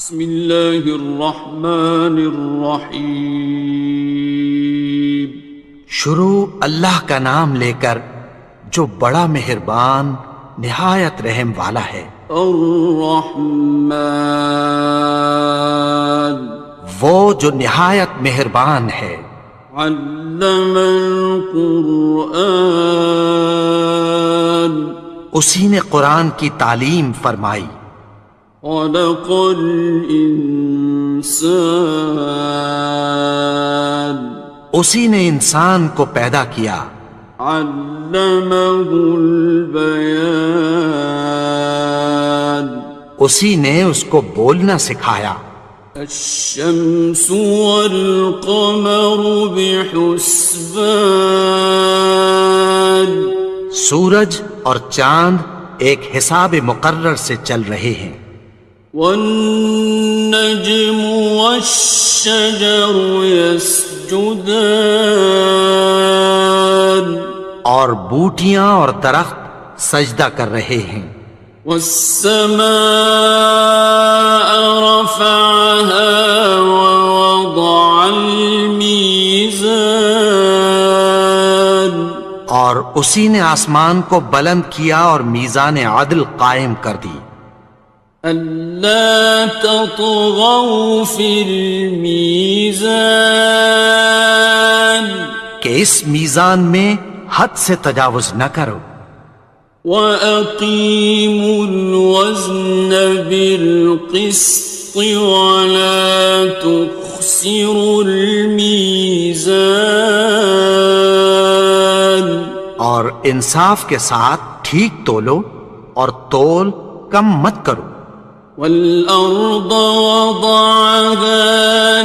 بسم اللہ الرحمن الرحیم۔ شروع اللہ کا نام لے کر جو بڑا مہربان نہایت رحم والا ہے۔ الرحمن، وہ جو نہایت مہربان ہے۔ علم القرآن، اسی نے قرآن کی تعلیم فرمائی۔ خلق الانسان، اسی نے انسان کو پیدا کیا۔ علمہ البیان، اسی نے اس کو بولنا سکھایا۔ الشمس والقمر بحسبان، سورج اور چاند ایک حساب مقرر سے چل رہے ہیں۔ والنجم والشجر يسجدان، اور بوٹیاں اور درخت سجدہ کر رہے ہیں۔ والسماء رفعها ووضع الميزان، اور اسی نے آسمان کو بلند کیا اور میزان عدل قائم کر دی۔ ألا تطغوا في الميزان، کہ اس میزان میں حد سے تجاوز نہ کرو۔ وَأَقِيمُوا الْوَزْنَ بِالْقِسْطِ وَلَا تُخْسِرُوا الْمِيزَانَ، اور انصاف کے ساتھ ٹھیک تولو اور تول کم مت کرو۔ وَالْأَرْضَ وَضَعَهَا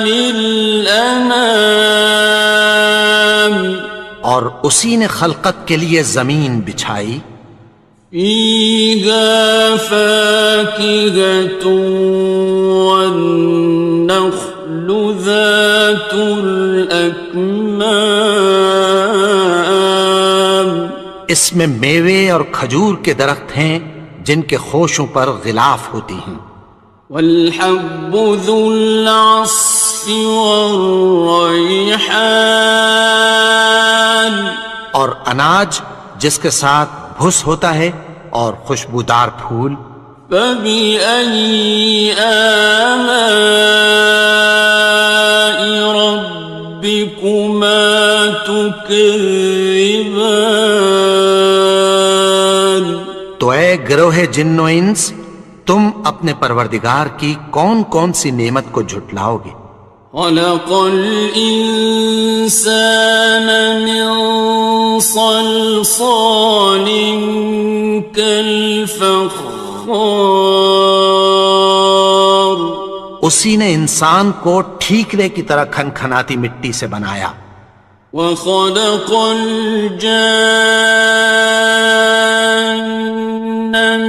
لِلْأَنَامِ، اور اسی نے خلقت کے لیے زمین بچھائی۔ فِيهَا فَاكِهَةٌ وَالنَّخْلُ ذَاتُ الْأَكْمَامِ، اس میں میوے اور کھجور کے درخت ہیں جن کے خوشوں پر غلاف ہوتی ہیں۔ وَالْحَبُّ ذُو الْعَصْفِ وَالرَّيْحَانِ، اور اناج جس کے ساتھ بھس ہوتا ہے اور خوشبودار پھول۔ فَبِأَيِّ آلَاءِ رَبِّكُمَا تُكَذِّبَانِ، تو اے گروہ جن و انس، تم اپنے پروردگار کی کون کون سی نعمت کو جھٹلاؤ گے؟ خَلَقَ الْإِنسَانَ مِنْ صَلْصَالٍ كَالْفَخَّارِ، اسی نے انسان کو ٹھیکرے کی طرح کھنکھناتی مٹی سے بنایا۔ وَخَلَقَ الْجَانَّ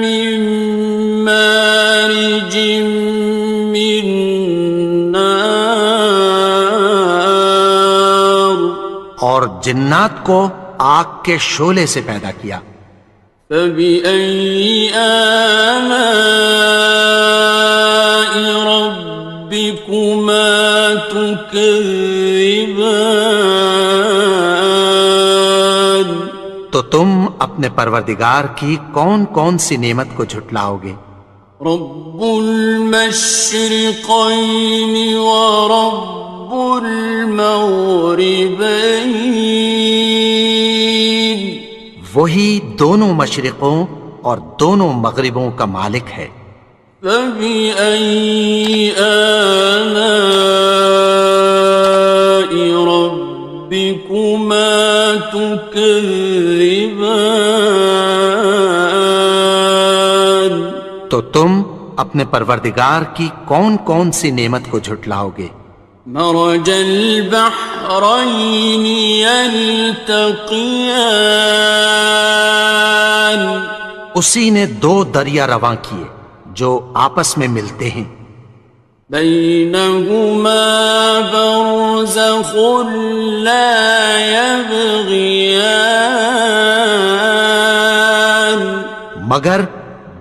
مِن مَّارِجٍ مِّن نَّارٍ، اور جنات کو آگ کے شعلے سے پیدا کیا۔ فَبِأَيِّ آلَاءِ رَبِّكُمَا تُكَذِّبَانِ، تو تم اپنے پروردگار کی کون کون سی نعمت کو جھٹلاؤ گے؟ رب المشرقین ورب المغربین، وہی دونوں مشرقوں اور دونوں مغربوں کا مالک ہے۔ فَبِأَيِّ آلَاءِ رَبِّكُمَا تُكَذِّبَانِ، تو تم اپنے پروردگار کی کون کون سی نعمت کو جھٹلاؤ گے؟ مرج البحرین یلتقیان، اسی نے دو دریا رواں کیے جو آپس میں ملتے ہیں۔ بینہما برزخ لا یبغیان، مگر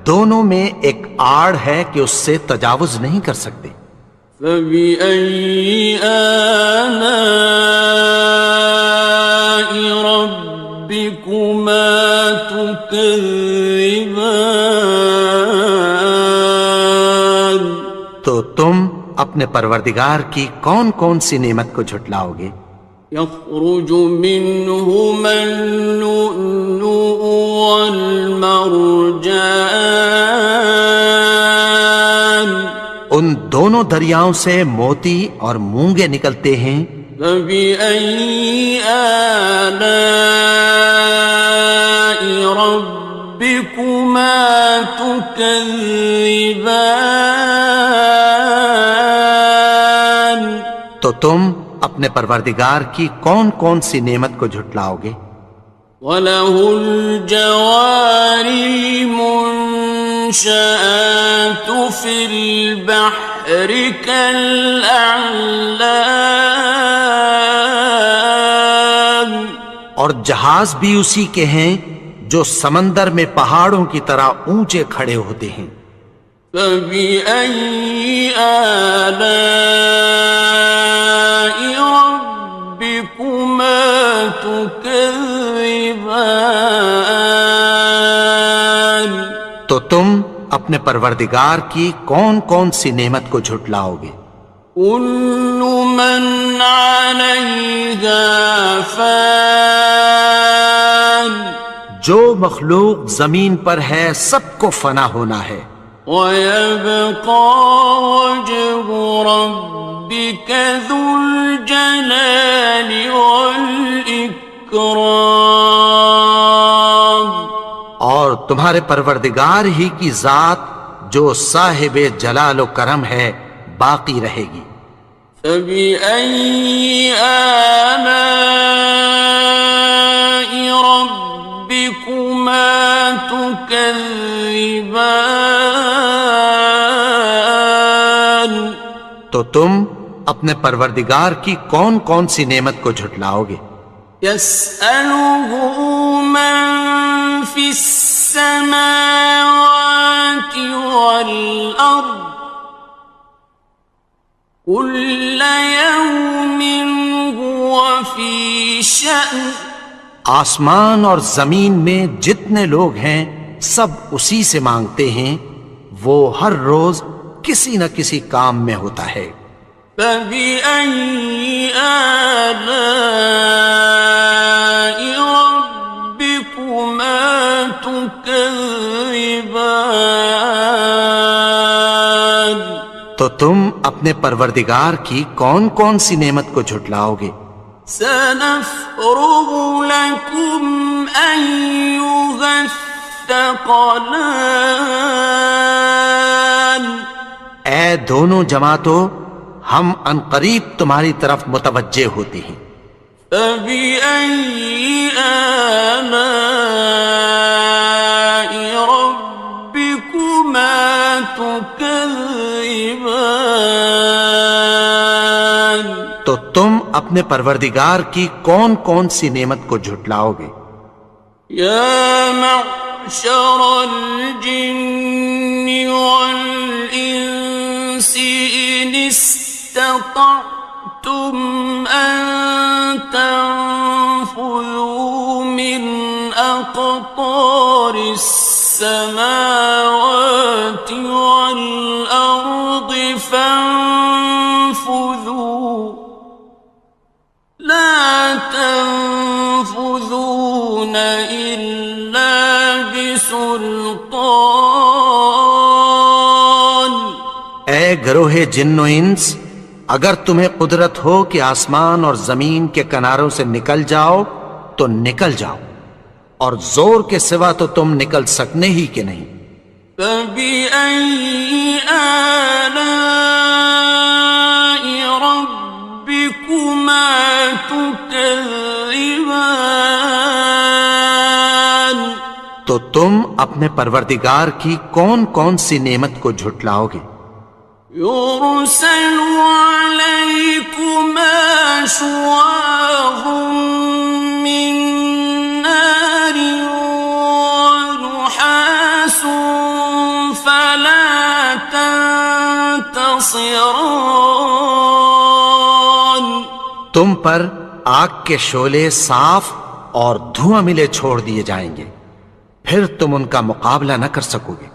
دونوں میں ایک آڑ ہے کہ اس سے تجاوز نہیں کر سکتے۔ فبأي آلاء ربكما تكذبان؟ تو تم اپنے پروردگار کی کون کون سی نعمت کو جھٹلاؤ گے؟ يخرج منهما اللؤلؤ والمرجان ان دونوں دریاؤں سے موتی اور مونگے نکلتے ہیں۔ فبأي آلاء ربكما تكذبان؟ تو تم اپنے پروردگار کی کون کون سی نعمت کو جھٹلاؤ گے؟ وَلَهُ الْجَوَارِ الْمُنشَآتُ فِي الْبَحْرِ كَالْأَعْلَامِ، اور جہاز بھی اسی کے ہیں جو سمندر میں پہاڑوں کی طرح اونچے کھڑے ہوتے ہیں۔ فَبِأَيِّ آلَاءِ رَبِّكُمَا تُكَذِّبَانِ؟ تو تم اپنے پروردگار کی کون کون سی نعمت کو جھٹلاؤ گے؟ كُلُّ مَنْ عَلَيْهَا فَانٍ، جو مخلوق زمین پر ہے سب کو فنا ہونا ہے۔ وَيَبْقَى وَجْهُ رَبِّكَ ذُو الْجَلَالِ وَالْإِكْرَامِ، اور تمہارے پروردگار ہی کی ذات جو صاحب جلال و کرم ہے باقی رہے گی۔ فَبِأَيِّ آلَاءِ رَبِّكُمَا تُكَذِّبَانِ؟ تو تم اپنے پروردگار کی کون کون سی نعمت کو جھٹلاؤ گے؟ يَسْأَلُهُ مَن فِي السَّمَاوَاتِ وَالْأَرْضِ كُلَّ يَوْمٍ هُوَ فِي شَأْنٍ، آسمان اور زمین میں جتنے لوگ ہیں سب اسی سے مانگتے ہیں، وہ ہر روز کسی نہ کسی کام میں ہوتا ہے۔ فَبِأَيِّ آلَاءِ رَبِّكُمَا تُكَذِّبَانِ؟ تو تم اپنے پروردگار کی کون کون سی نعمت کو جھٹلاؤ گے؟ سَنَفْرُغُ لَكُمْ أَيُّهَ الثَّقَلَانِ؟ اے دونوں جماعتوں، ہم عنقریب تمہاری طرف متوجہ ہوتے ہیں۔ فَبِأَيِّ آلَاءِ رَبِّكُمَا تُكَذِّبَانِ؟ تو تم اپنے پروردگار کی کون کون سی نعمت کو جھٹلاؤ گے؟ يَا مَعْشَرَ الْجِنِّ وَالْإِنسِ إِنِ اسْتَطَعْتُمْ أَن تَنفُذُوا مِنْ أَقْطَارِ السَّمَاوَاتِ وَالْأَرْضِ فَانفُذُوا لَا تَنفُذُونَ إِلَّا بِسُلْطَانٍ۔ اے گروہ جن و انس، اگر تمہیں قدرت ہو کہ آسمان اور زمین کے کناروں سے نکل جاؤ تو نکل جاؤ، اور زور کے سوا تو تم نکل سکنے ہی کہ نہیں۔ فَبِأَيِّ آلَاءِ رَبِّكُمَا تُكَذِّبَانِ؟ تو تم اپنے پروردگار کی کون کون سی نعمت کو جھٹلاؤ گے؟ يُرْسَلُ عَلَيْكُمَا شُوَاظٌ مِّن نَّارٍ وَنُحَاسٌ خاصران. تم پر آگ کے شعلے صاف اور دھواں ملے چھوڑ دیے جائیں گے، پھر تم ان کا مقابلہ نہ کر سکو گے۔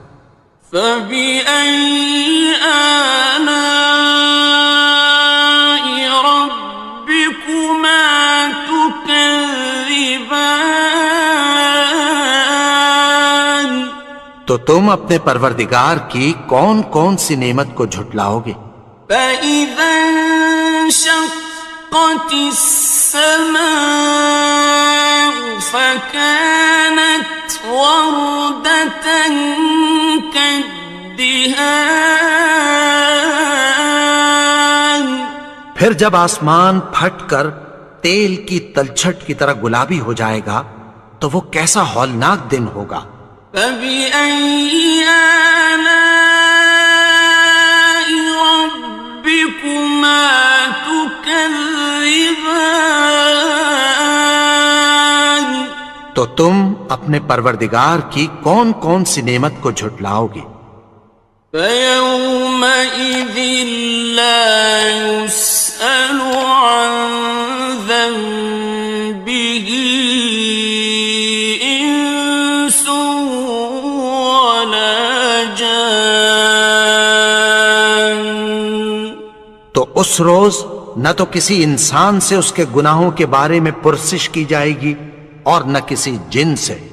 فبأي آلاء ربكما تكذبان. تو تم اپنے پروردگار کی کون کون سی نعمت کو جھٹلاؤ گے؟ فإذا انشقت السماء فكانت وردة كالدهان. پھر جب آسمان پھٹ کر تیل کی تلچھٹ کی طرح گلابی ہو جائے گا تو وہ کیسا ہولناک دن ہوگا۔ فبأي آلاء ربكما تكذبان. تو تم اپنے پروردگار کی کون کون سی نعمت کو جھٹلاؤ گے؟ فيومئذ لا يسأل عن ذنبه إنس ولا جان. تو اس روز نہ تو کسی انسان سے اس کے گناہوں کے بارے میں پرسش کی جائے گی اور نہ کسی جن سے۔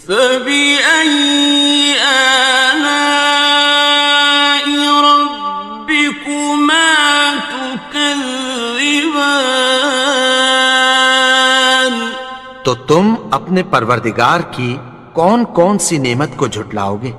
فبأي آلاء ربكما تكذبان. تو تم اپنے پروردگار کی کون کون سی نعمت کو جھٹلاؤ گے؟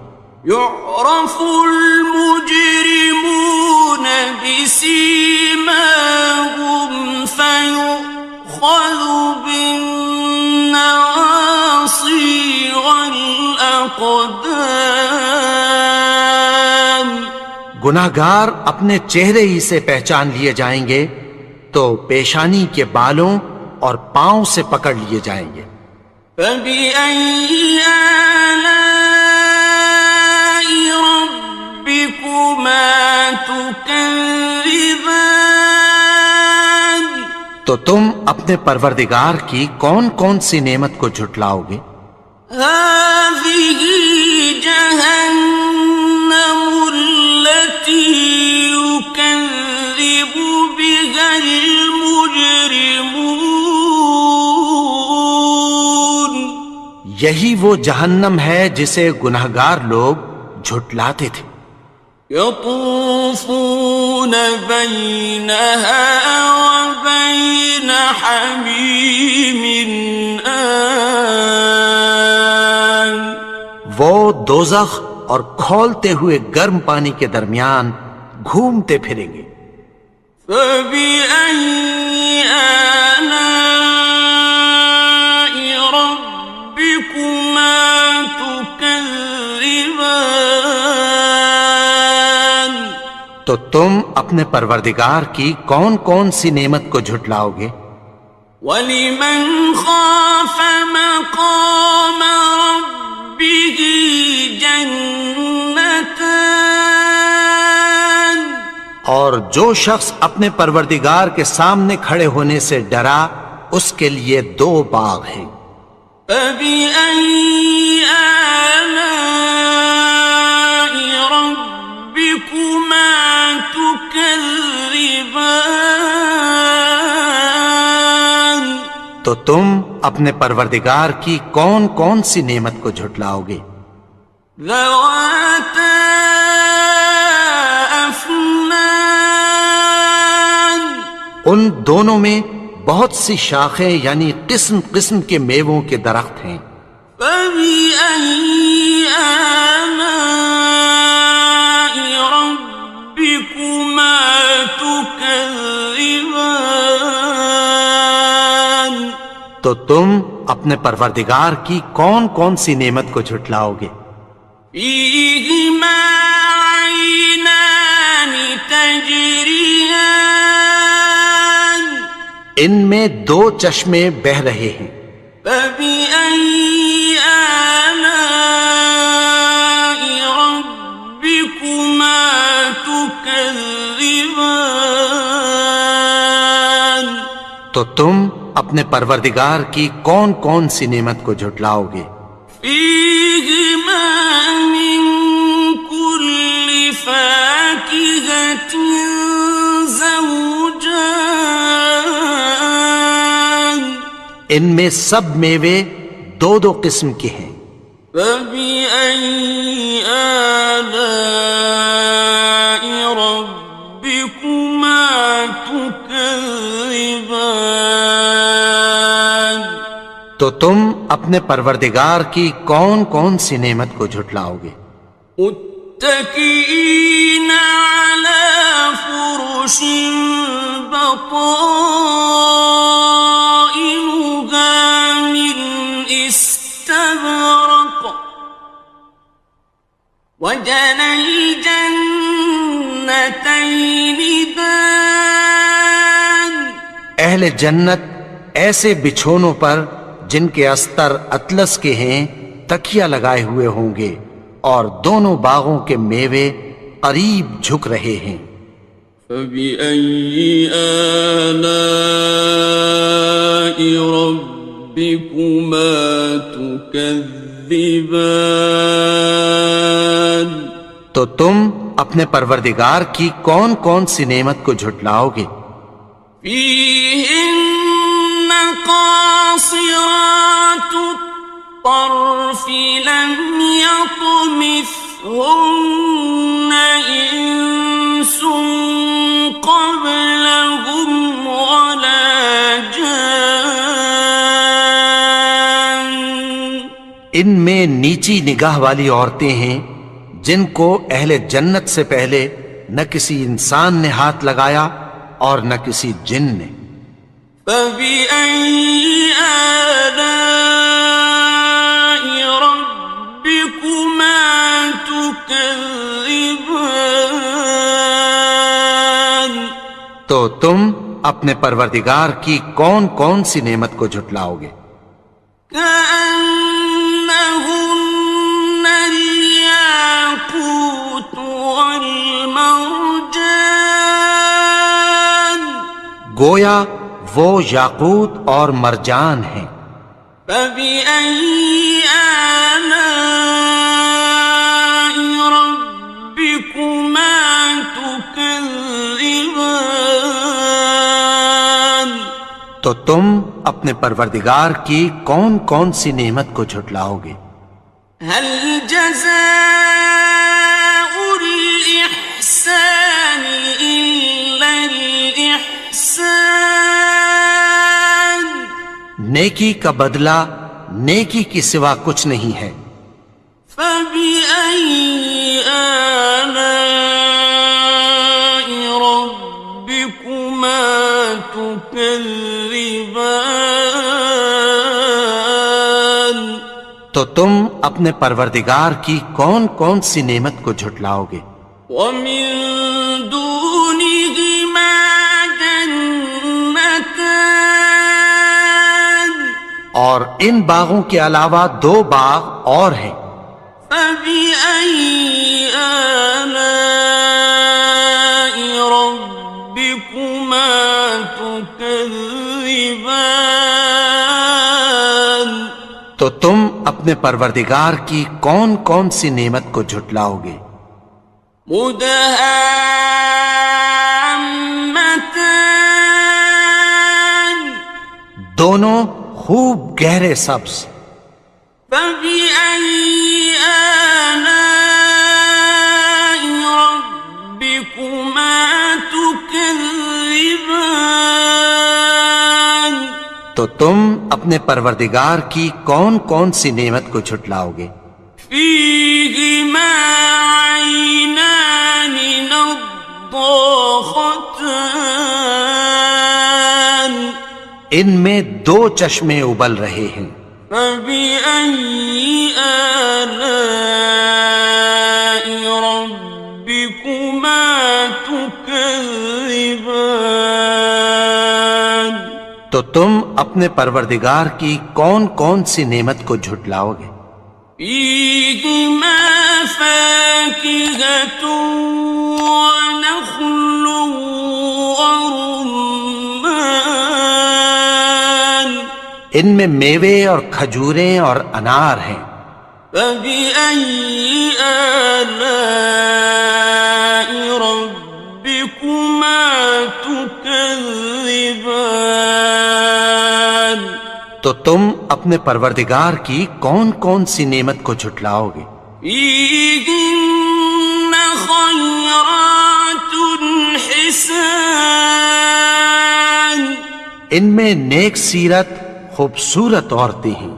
يعرف المجرمون بسيماهم فيؤخذ بالنواصي والأقدام. گناہگار اپنے چہرے ہی سے پہچان لیے جائیں گے تو پیشانی کے بالوں اور پاؤں سے پکڑ لیے جائیں گے۔ فبأي آلاء ربكما تكذبان. تو تم اپنے پروردگار کی کون کون سی نعمت کو جھٹلاؤ گے؟ هذه جهنم التي يكذب بها المجرمون. یہی وہ جہنم ہے جسے گناہگار لوگ جھٹلاتے تھے۔ يطوفون بينها وبين حميم آن. وہ دوزخ اور کھولتے ہوئے گرم پانی کے درمیان گھومتے پھریں گے۔ فبأي آلاء ربكما تكذبان. تو تم اپنے پروردگار کی کون کون سی نعمت کو جھٹلاؤ گے؟ وَلِمَنْ خَافَ مَقَامَ رَبِّهِ جَنَّتَانِ. اور جو شخص اپنے پروردگار کے سامنے کھڑے ہونے سے ڈرا اس کے لیے دو باغ ہیں۔ فَبِأَيِّ آلَاءِ رَبِّكُمَا تُكَذِّبَانِ. تو تم اپنے پروردگار کی کون کون سی نعمت کو جھٹلاؤ گے؟ ذَوَاتَا أَفْنَانٍ. ان دونوں میں بہت سی شاخیں یعنی قسم قسم کے میووں کے درخت ہیں۔ فَبِأَيِّ آلَاءِ رَبِّكُمَا تُكَذِّبَانِ. تو تم اپنے پروردگار کی کون کون سی نعمت کو جھٹلاؤ گے؟ فِيهِمَا عَيْنَانِ تَجْرِيَانِ. ان میں دو چشمے بہہ رہے ہیں۔ فَبِأَيِّ آلَاءِ رَبِّكُمَا تُكَذِّبَانِ. تكذبان تو تم اپنے پروردگار کی کون کون سی نعمت کو جھٹلاؤ گے؟ فيهما من كل فاكهة زوجان ان میں سب میوے دو دو قسم کے ہیں۔ فبأي آلاء ربكما تكذبان تو تم اپنے پروردگار کی کون کون سی نعمت کو جھٹلاؤ گے؟ متكئين على فرش بطائنها من استبرق وجنى الجنتين دان اہل جنت ایسے بچھونوں پر جن کے استر اطلس کے ہیں تکیہ لگائے ہوئے ہوں گے اور دونوں باغوں کے میوے قریب جھک رہے ہیں۔ فبأي آلاء ربكما تكذبان تو تم اپنے پروردگار کی کون کون سی نعمت کو جھٹلاؤ گے؟ فيهن قاصرات الطرف لم يطمثهن إنس قبلهم ولا جان ان میں نیچی نگاہ والی عورتیں ہیں جن کو اہل جنت سے پہلے نہ کسی انسان نے ہاتھ لگایا اور نہ کسی جن نے۔ فبأي آلاء ربكما تكذبان تو تم اپنے پروردگار کی کون کون سی نعمت کو جھٹلاؤ گے؟ كأنهن الياقوت والمرجان گویا وہ یاقوت اور مرجان ہیں۔ فبأي آلاء ربكما تكذبان تو تم اپنے پروردگار کی کون کون سی نعمت کو جھٹلاؤ گے؟ هل جزاء الإحسان إلا الإحسان نیکی کا بدلہ نیکی کی سوا کچھ نہیں ہے۔ فبأي آلاء ربكما تكذبان تو تم اپنے پروردگار کی کون کون سی نعمت کو جھٹلاؤ گے؟ ومن دونهما جنتان اور ان باغوں کے علاوہ دو باغ اور ہیں۔ فبأي آلاء ربكما تكذبان تو تم اپنے پروردگار کی کون کون سی نعمت کو جھٹلاؤ گے؟ مدهامتان دونوں خوب گہرے سبز۔ فبأي آلاء ربكما تكذبان تو تم اپنے پروردگار کی کون کون سی نعمت کو جھٹلاؤ گے؟ فيهما عينان نضاختان ان میں دو چشمے ابل رہے ہیں۔ فبأي آلاء ربكما تكذبان تو تم اپنے پروردگار کی کون کون سی نعمت کو جھٹلاؤ گے؟ فيهما فاكهة ونخل ورمان ان میں میوے اور کھجوریں اور انار ہیں. فبأي آلاء ربكما تكذبان تو تم اپنے پروردگار کی کون کون سی نعمت کو جھٹلاؤ گے؟ فيهن خيرات حسان ان میں نیک سیرت خوبصورت عورتیں ہیں.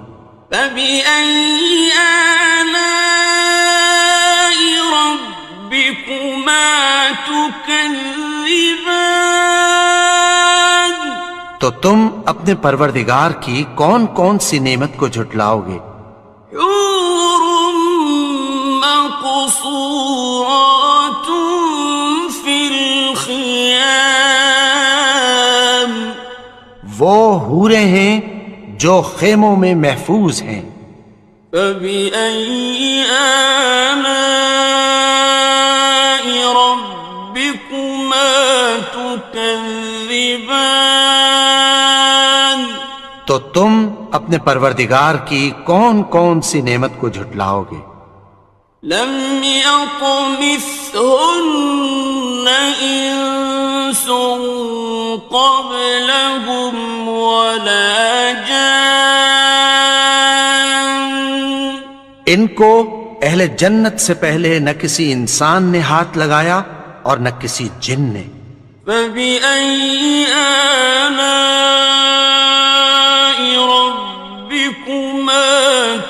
فبأي آلاء ربكما تكذبان تو تم اپنے پروردگار کی کون کون سی نعمت کو جھٹلاؤ گے؟ حور مقصورات في الخيام وہ حوریں ہیں جو خیموں میں محفوظ ہیں. فبأي آلاء ربكما تكذبان تو تم اپنے پروردگار کی کون کون سی نعمت کو جھٹلاؤ گے؟ لم يطمثهن إنس قبلهم ولا جان ان کو اہل جنت سے پہلے نہ کسی انسان نے ہاتھ لگایا اور نہ کسی جن نے. فبأي آلاء ربكما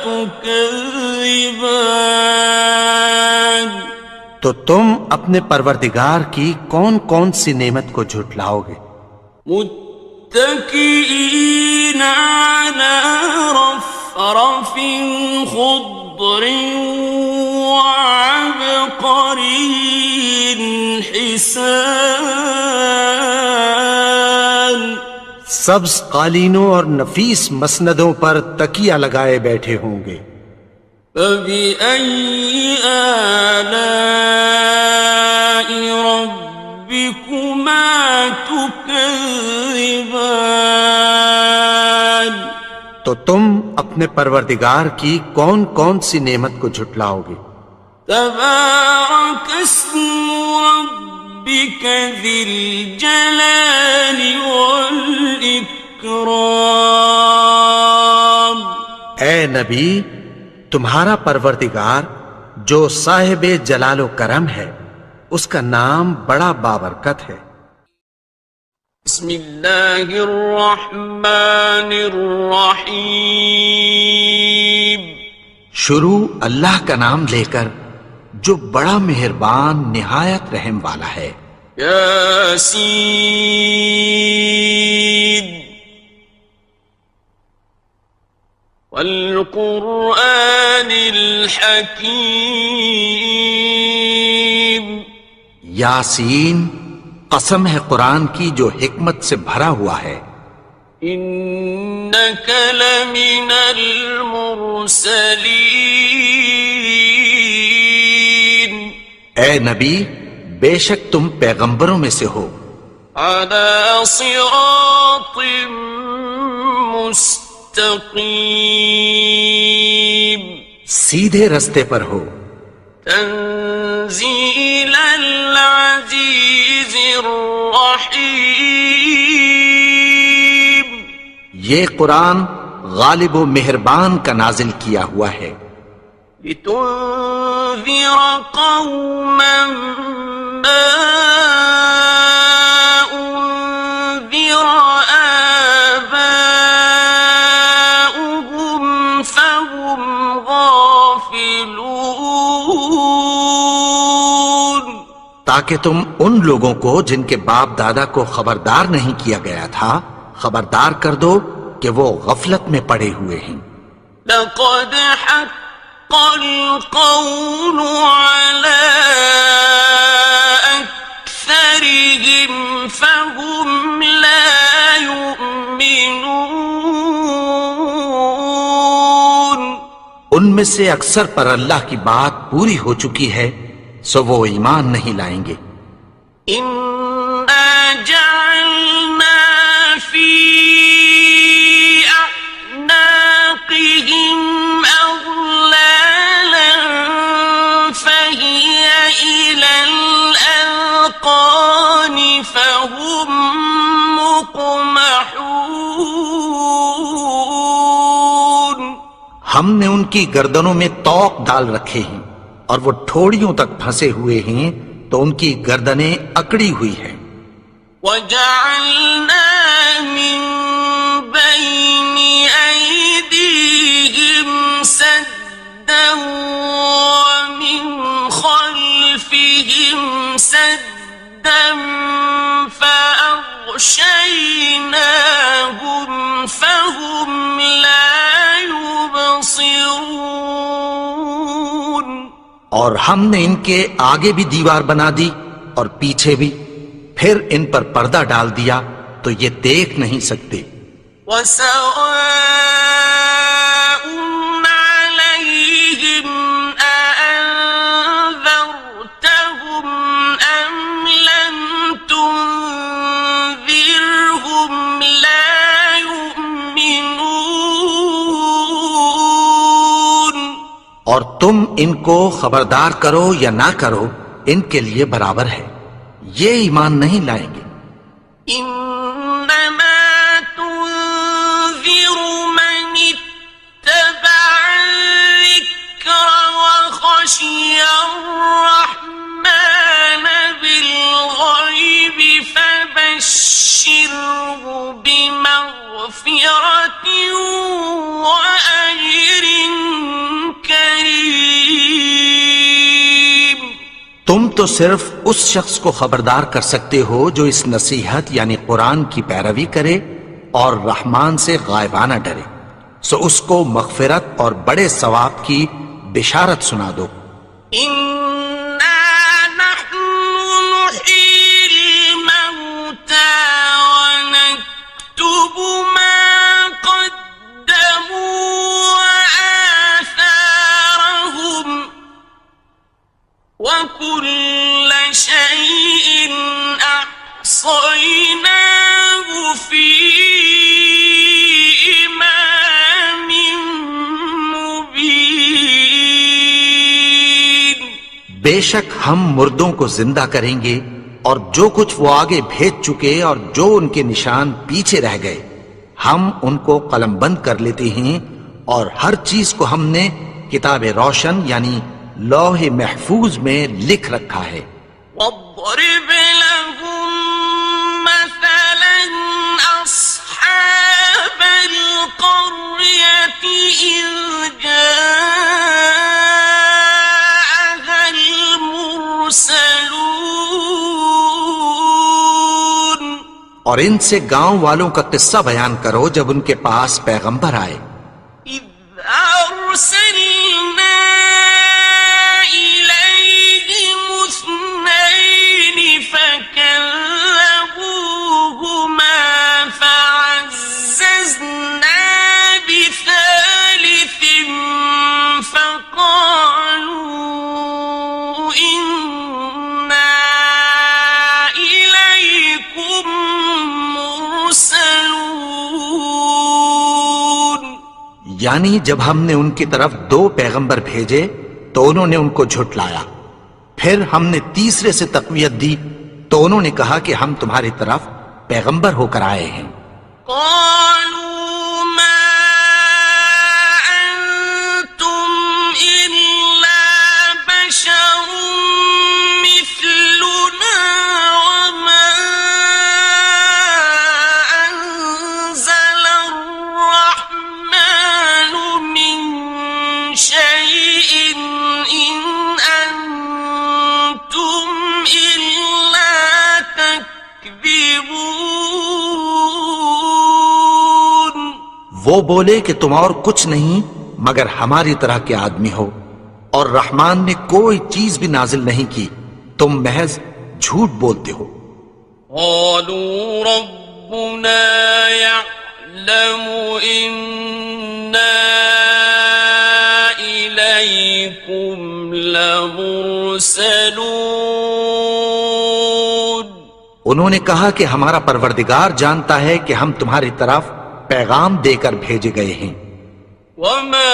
تكذبان تو تم اپنے پروردگار کی کون کون سی نعمت کو جھٹلاؤ گے؟ متكئين على رفرف خضر وعبقري حسان سبز قالینوں اور نفیس مسندوں پر تکیہ لگائے بیٹھے ہوں گے. فبأي آلاء ربكما تكذبان تو تم اپنے پروردگار کی کون کون سی نعمت کو جھٹلاؤ گے؟ تبارك اسم ربك ذي الجلال والإكرام اے نبی، تمہارا پروردگار جو صاحب جلال و کرم ہے اس کا نام بڑا بابرکت ہے. بسم اللہ الرحمن الرحیم شروع اللہ کا نام لے کر جو بڑا مہربان نہایت رحم والا ہے. یاسین والقرآن الحکیم یاسین، قسم ہے قرآن کی جو حکمت سے بھرا ہوا ہے. انک لمن المرسلین اے نبی، بے شک تم پیغمبروں میں سے ہو. علی صراط مستقیم سیدھے رستے پر ہو. تنزیل العزیز الرحیم یہ قرآن غالب و مہربان کا نازل کیا ہوا ہے. لتنذر قوما ما انذر آباؤهم فهم غافلون تاکہ تم ان لوگوں کو جن کے باپ دادا کو خبردار نہیں کیا گیا تھا خبردار کر دو کہ وہ غفلت میں پڑے ہوئے ہیں. لقد حق القول على أكثرهم فهم لا يؤمنون ان میں سے اکثر پر اللہ کی بات پوری ہو چکی ہے سو وہ ایمان نہیں لائیں گے۔ إنا جعلنا في أعناقهم أغلالا فهي إلى الأذقان فهم مقمحون۔ ہم نے ان کی گردنوں میں طوق ڈال رکھے ہیں اور وہ ٹھوڑیوں تک پھنسے ہوئے ہیں تو ان کی گردنیں اکڑی ہوئی ہیں۔ وَجَعَلْنَا مِن بَيْنِ أَيْدِيهِمْ سَدًّا وَمِنْ خَلْفِهِمْ سَدًّا فَأَغْشَيْنَاهُمْ فَهُمْ لَا يُبْصِرُونَ۔ اور ہم نے ان کے آگے بھی دیوار بنا دی اور پیچھے بھی، پھر ان پر پردہ ڈال دیا تو یہ دیکھ نہیں سکتے۔ وَسَوَاءٌ عَلَيْهِمْ أَأَنذَرْتَهُمْ أَمْ لَمْ تُنذِرْهُمْ لَا يُؤْمِنُونَ۔ اور تم ان کو خبردار کرو یا نہ کرو ان کے لیے برابر ہے، یہ ایمان نہیں لائیں گے۔ إنما تنذر من اتبع الذكر وخشي الرحمن بالغيب فبشره بمغفرة وأجر كريم۔ تم تو صرف اس شخص کو خبردار کر سکتے ہو جو اس نصیحت یعنی قرآن کی پیروی کرے اور رحمان سے غائبانہ ڈرے، سو اس کو مغفرت اور بڑے ثواب کی بشارت سنا دو۔ إنا نحن نحيي الموتى ونكتب ما قدموا وآثارهم وكل شيء أحصيناه في إمام مبين۔ بے شک ہم مردوں کو زندہ کریں گے اور جو کچھ وہ آگے بھیج چکے اور جو ان کے نشان پیچھے رہ گئے ہم ان کو قلم بند کر لیتے ہیں، اور ہر چیز کو ہم نے کتاب روشن یعنی لوح محفوظ میں لکھ رکھا ہے۔ واضرب لهم مثلا أصحاب القرية إذ جاءها المرسلون۔ اور ان سے گاؤں والوں کا قصہ بیان کرو جب ان کے پاس پیغمبر آئے۔ إذ أرسلنا إليهم اثنين فكذبوهما فعززنا بثالث فقالوا إنا إليكم مرسلون۔ یعنی جب ہم نے ان کی طرف 2 پیغمبر بھیجے تو انہوں نے ان کو جھٹلایا، پھر ہم نے تیسرے سے تقویت دی تو انہوں نے کہا کہ ہم تمہاری طرف پیغمبر ہو کر آئے ہیں۔ قالوا ما أنتم إلا بشر مثلنا وما أنزل الرحمن من شيء إن أنتم إلا تكذبون۔ وہ بولے کہ تم اور کچھ نہیں مگر ہماری طرح کے آدمی ہو، اور رحمان نے کوئی چیز بھی نازل نہیں کی، تم محض جھوٹ بولتے ہو۔ قالوا ربنا يعلم إنا لمرسلون انہوں نے کہا کہ ہمارا پروردگار جانتا ہے کہ ہم تمہاری طرف پیغام دے کر بھیجے گئے ہیں. وما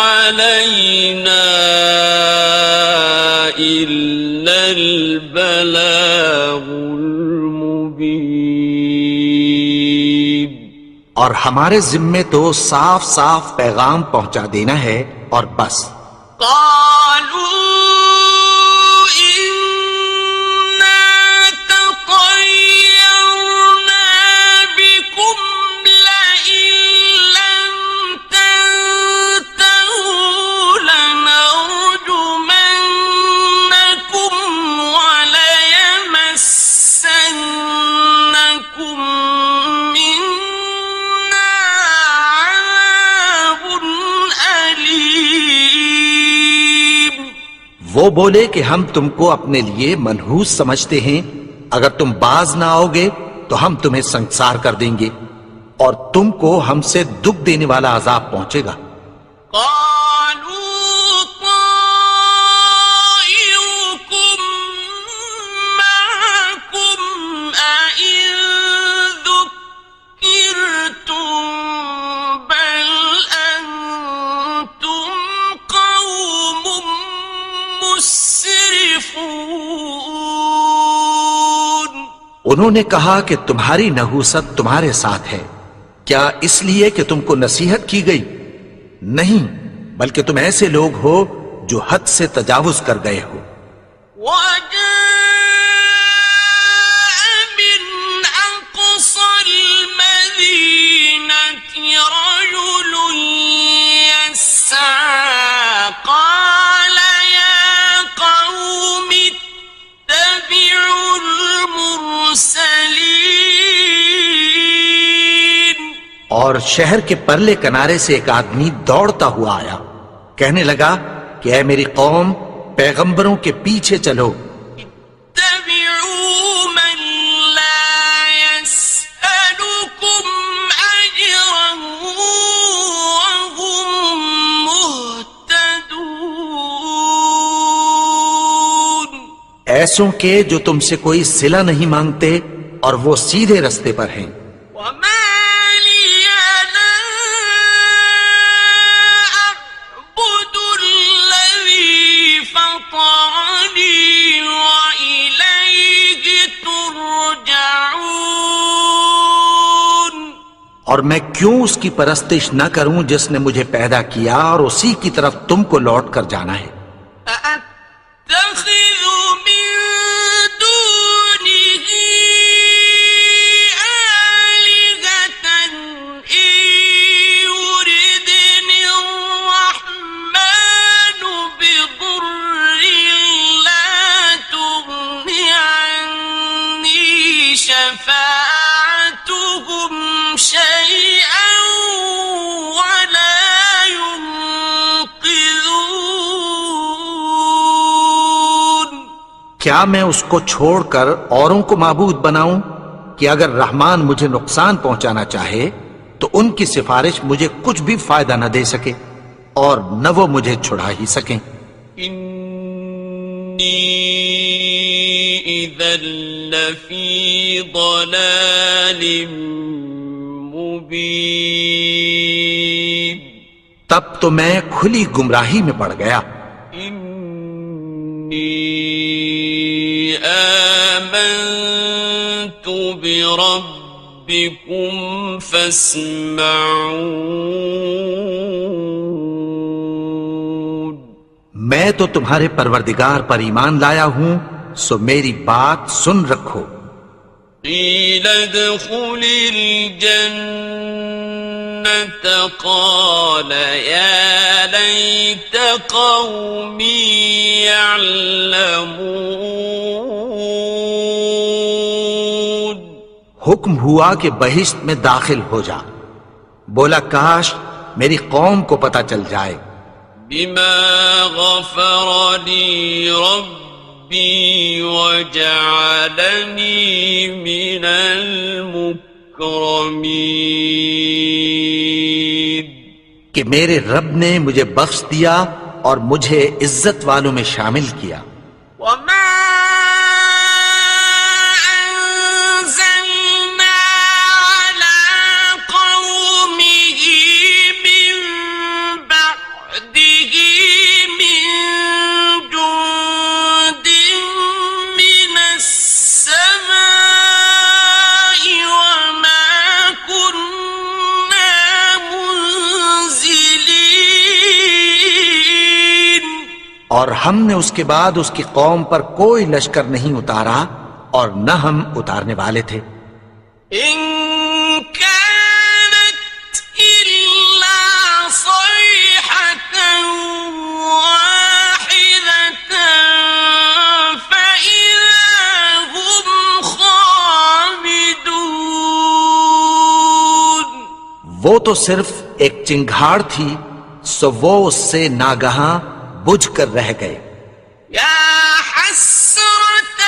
علينا إلا البلاغ المبين اور ہمارے ذمے تو صاف صاف پیغام پہنچا دینا ہے اور بس. قالوا إنا تطيرنا بكم لئن لم تنتهوا لنرجمنكم وليمسنكم منا عذاب أليم. وہ بولے کہ ہم تم کو اپنے لیے منحوس سمجھتے ہیں، اگر تم باز نہ آؤ گے تو ہم تمہیں سنسار کر دیں گے اور تم کو ہم سے دکھ دینے والا عذاب پہنچے گا. قالوا طائركم معكم أئن ذكرتم بل أنتم قوم مسرفون. انہوں نے کہا کہ تمہاری نحوست تمہارے ساتھ ہے، کیا اس لیے کہ تم کو نصیحت کی گئی؟ نہیں، بلکہ تم ایسے لوگ ہو جو حد سے تجاوز کر گئے ہو. وجاء من أقصى المدينة رجل يسعى قال يا قوم اتبعوا المرسلين. اور شہر کے پرلے کنارے سے ایک آدمی دوڑتا ہوا آیا، کہنے لگا کہ اے میری قوم، پیغمبروں کے پیچھے چلو. اتبعوا من لا يسألكم أجرا وهم مهتدون. ایسوں کے جو تم سے کوئی صلہ نہیں مانگتے اور وہ سیدھے رستے پر ہیں. وما لي لا أعبد الذي فطرني وإليه ترجعون. اور میں کیوں اس کی پرستش نہ کروں جس نے مجھے پیدا کیا اور اسی کی طرف تم کو لوٹ کر جانا ہے. أأتخذ من دونه آلهة إن يردني الرحمن بضر لا تغن عني شفاعتهم شيئا ولا ينقذون. کیا میں اس کو چھوڑ کر اوروں کو معبود بناؤں کہ اگر رحمان مجھے نقصان پہنچانا چاہے تو ان کی سفارش مجھے کچھ بھی فائدہ نہ دے سکے اور نہ وہ مجھے چھڑا ہی سکیں. إني إذا لفي ضلال مبين. تب تو میں کھلی گمراہی میں پڑ گیا. إني آمنت بربكم فاسمعون. میں تو تمہارے پروردگار پر ایمان لایا ہوں، سو میری بات سن رکھو. قيل ادخل الجنة قال يا ليت قومي يعلمون. حکم ہوا کہ بہشت میں داخل ہو جا. بولا کاش میری قوم کو پتہ چل جائے. بما غفر لي ربي وجعلني من المكرمين. کہ میرے رب نے مجھے بخش دیا اور مجھے عزت والوں میں شامل کیا. وما أنزلنا على قومه من بعده من جند من السماء وما كنا منزلين. اور ہم نے اس کے بعد اس کی قوم پر کوئی لشکر نہیں اتارا اور نہ ہم اتارنے والے تھے. إن كانت إلا صيحة واحدة فإذا هم خامدون. وہ تو صرف ایک چنگھاڑ تھی، سو وہ اس سے ناگہاں بجھ کر رہ گئے. يا حسرة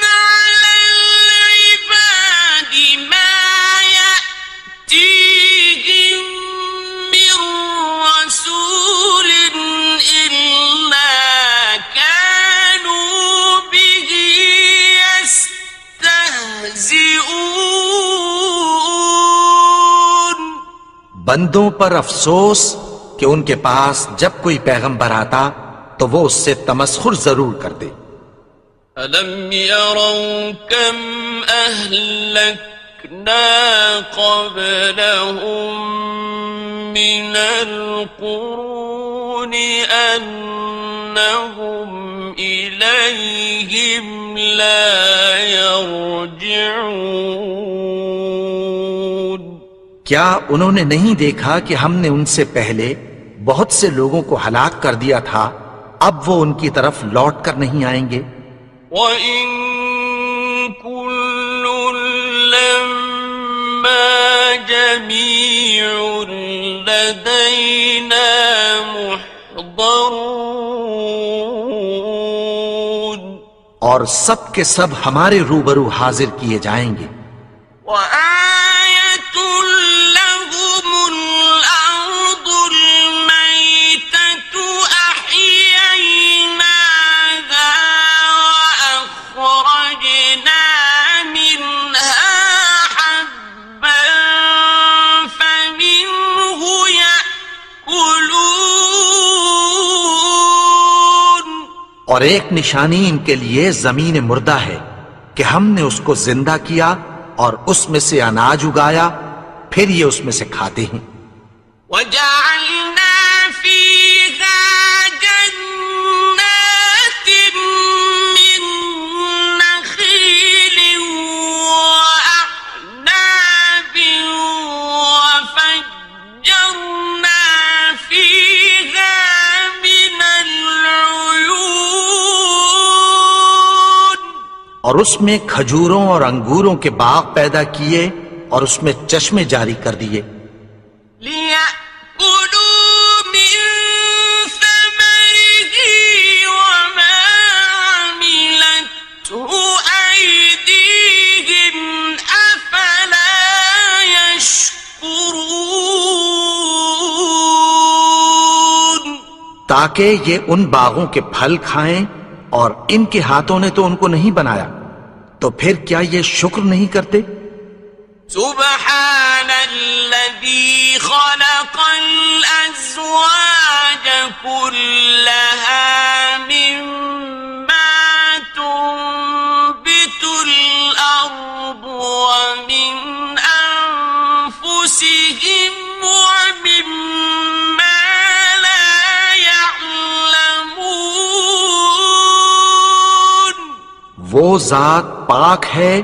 على العباد ما يأتيهم من رسول إلا كانوا به يستهزئون. بندوں پر افسوس کہ ان کے پاس جب کوئی پیغمبر آتا تو وہ اس سے تمسخر ضرور کرتے. أَلَمْ يَرَوْا كَمْ أَهْلَكْنَا قَبْلَهُمْ مِنَ الْقُرُونِ أَنَّهُمْ إِلَيْهِمْ لَا يَرْجِعُونَ. کیا انہوں نے نہیں دیکھا کہ ہم نے ان سے پہلے بہت سے لوگوں کو ہلاک کر دیا تھا، اب وہ ان کی طرف لوٹ کر نہیں آئیں گے. وَإِن كُلٌّ لَّمَّا جَمِيعٌ لَّدَيْنَا مُحْضَرُونَ. اور سب کے سب ہمارے روبرو حاضر کیے جائیں گے. وَآيَةٌ لَّهُمُ الْأَرْضُ الْمَيْتَةُ أَحْيَيْنَاهَا وَأَخْرَجْنَا مِنْهَا حَبًّا فَمِنْهُ يَأْكُلُونَ. اور ایک نشانی ان کے لیے زمین مردہ ہے کہ ہم نے اس کو زندہ کیا اور اس میں سے اناج اگایا، پھر یہ اس میں سے کھاتے ہیں. وَجَعَلْنَا فِيهَا جَنَّاتٍ مِّن نَّخِيلٍ وَأَعْنَابٍ وَفَجَّرْنَا فِيهَا مِنَ الْعُيُونِ. اور اس میں کھجوروں اور انگوروں کے باغ پیدا کیے اور اس میں چشمے جاری کر دیے. لِيَأْكُلُوا مِن ثَمَرِهِ وَمَا عَمِلَتْهُ أَيْدِيهِمْ أَفَلَا يَشْكُرُونَ. تاکہ یہ ان باغوں کے پھل کھائیں، اور ان کے ہاتھوں نے تو ان کو نہیں بنایا، تو پھر کیا یہ شکر نہیں کرتے؟ سبحان الذي خلق الأزواج كلها مما تنبت الأرض ومن أنفسهم ومما لا يعلمون. وہ ذات پاک ہے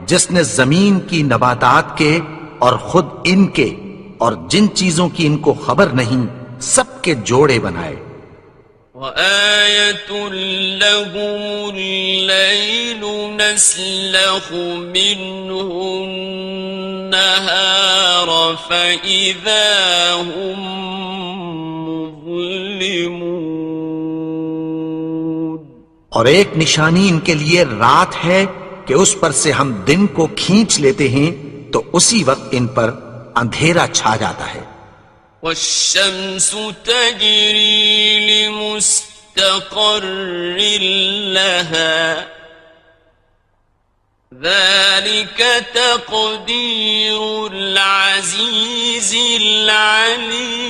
جس نے زمین کی نباتات کے اور خود ان کے اور جن چیزوں کی ان کو خبر نہیں سب کے جوڑے بنائے. وَآيَةٌ لَّهُمُ اللَّيْلُ نَسْلَخُ مِنْهُ النَّهَارَ فَإِذَا هُمْ مُظْلِمُونَ. اور ایک نشانی ان کے لیے رات ہے کہ اس پر سے ہم دن کو کھینچ لیتے ہیں تو اسی وقت ان پر اندھیرا چھا جاتا ہے. وَالشَّمْسُ تَجْرِي مستقر لها ذلك تقدير العزيز العليم.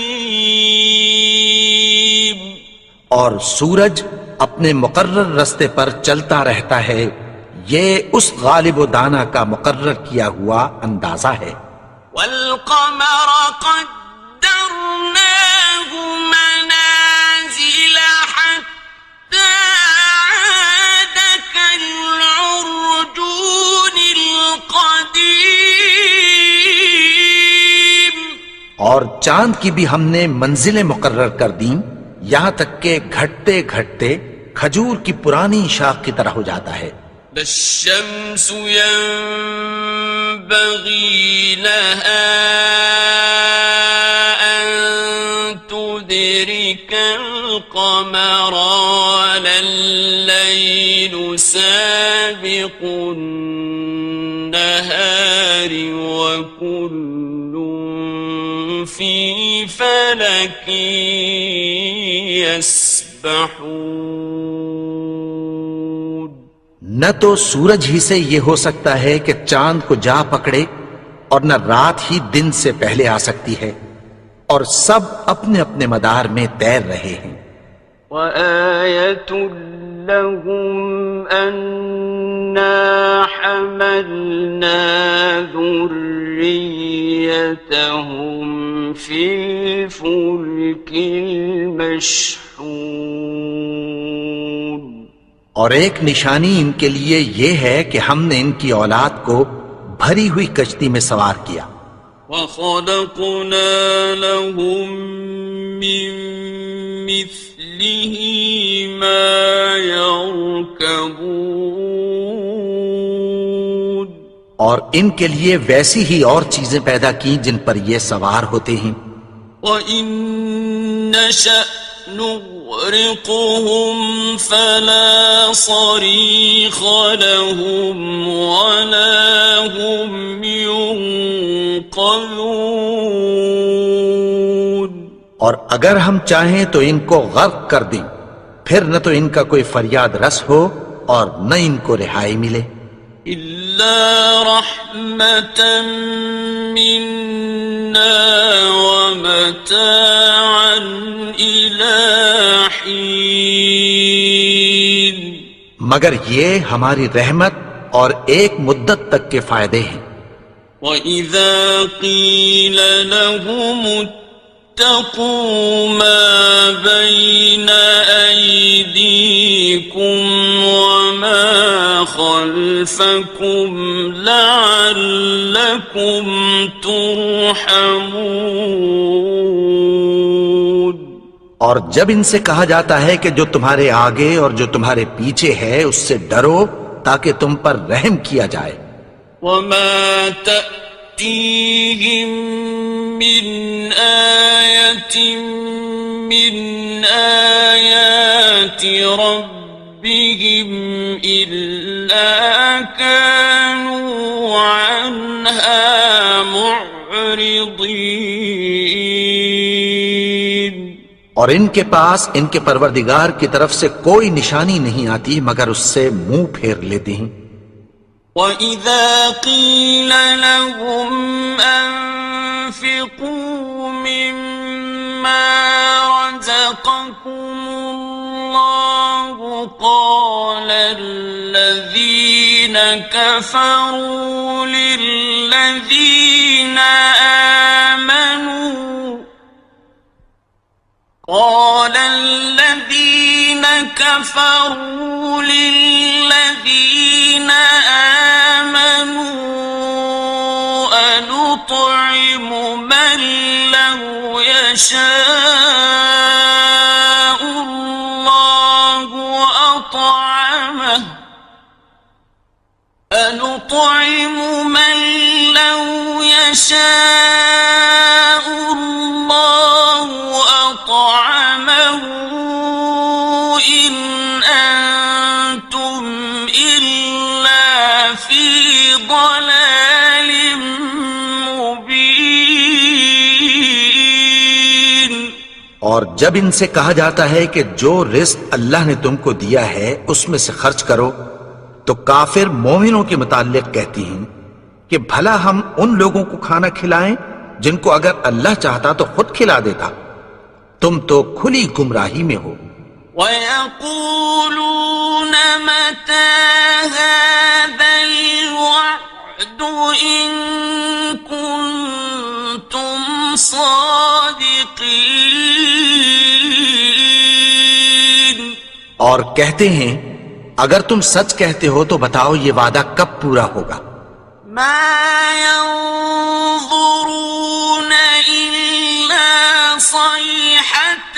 اور سورج اپنے مقرر رستے پر چلتا رہتا ہے، یہ اس غالب و دانا کا مقرر کیا ہوا اندازہ ہے. والقمر قدرناه منازل حتى عاد كالعرجون القديم. اور چاند کی بھی ہم نے منزلیں مقرر کر دیں، یہاں تک کہ گھٹتے گھٹتے کھجور کی پرانی شاخ کی طرح ہو جاتا ہے. لا الشمس ينبغي لها أن تدرك القمر ولا الليل سابق النهار وكل في فلك يسبحون. نہ تو سورج ہی سے یہ ہو سکتا ہے کہ چاند کو جا پکڑے، اور نہ رات ہی دن سے پہلے آ سکتی ہے، اور سب اپنے اپنے مدار میں تیر رہے ہیں. وَآيَةٌ لَهُمْ أَنَّا حَمَلْنَا ذُرِّيَّتَهُمْ فِي الْفُلْكِ الْمَشْحُونِ. اور ایک نشانی ان کے لیے یہ ہے کہ ہم نے ان کی اولاد کو بھری ہوئی کشتی میں سوار کیا. وَخَلَقْنَا لَهُم مِّن مِّثْلِهِ مَا يَرْكَبُونَ. اور ان کے لیے ویسی ہی اور چیزیں پیدا کی جن پر یہ سوار ہوتے ہیں. وَإِن نَّشَأْ نُغْرِقْهُمْ فَلَا صَرِيخَ لَهُمْ وَلَا هُمْ يُنقَذُونَ. اور اگر ہم چاہیں تو ان کو غرق کر دیں، پھر نہ تو ان کا کوئی فریاد رس ہو اور نہ ان کو رہائی ملے. إِلَّا رَحْمَةً مِّنَّا وَمَتَاعًا إِلَىٰ حِينٍ. مگر یہ ہماری رحمت اور ایک مدت تک کے فائدے ہیں. وَإِذَا قِيلَ لَهُمُ اتَّقُوا مَا بَيْنَ أَيْدِيكُمْ وَمَا خَلْفَكُمْ لَعَلَّكُمْ تُرْحَمُونَ. اور جب ان سے کہا جاتا ہے کہ جو تمہارے آگے اور جو تمہارے پیچھے ہے اس سے ڈرو تاکہ تم پر رحم کیا جائے. وَمَا تَأْتِيهِم مِّنْ آيَةٍ مِّنْ آيَاتِ رَبِّهِمْ إِلَّا كَانُوا عَنْهَا مُعْرِضِينَ. اور ان کے پاس ان کے پروردگار کی طرف سے کوئی نشانی نہیں آتی مگر اس سے منہ پھیر لیتے ہیں. وَإِذَا قِيلَ لَهُمْ أَنفِقُوا مِمَّا رَزَقَكُمُ اللَّهُ قَالَ الَّذِينَ كَفَرُوا لِلَّذِينَ آمنوا أنطعم من لو يشاء الله أطعمه أنطعم من لو يشاء الله أطعمه إن أنتم إلا في ضلال مبين. اور جب ان سے کہا جاتا ہے کہ جو رزق اللہ نے تم کو دیا ہے اس میں سے خرچ کرو، تو کافر مومنوں کے متعلق کہتی ہیں کہ بھلا ہم ان لوگوں کو کھانا کھلائیں جن کو اگر اللہ چاہتا تو خود کھلا دیتا، تم تو کھلی گمراہی میں ہو۔ وَيَقُولُونَ مَتَى هَذَا الْوَعْدُ إِن كُنتُمْ صَادِقِينَ، اور کہتے ہیں اگر تم سچ کہتے ہو تو بتاؤ یہ وعدہ کب پورا ہوگا۔ مَا يَنظُرُونَ إِلَّا صَيْحَةً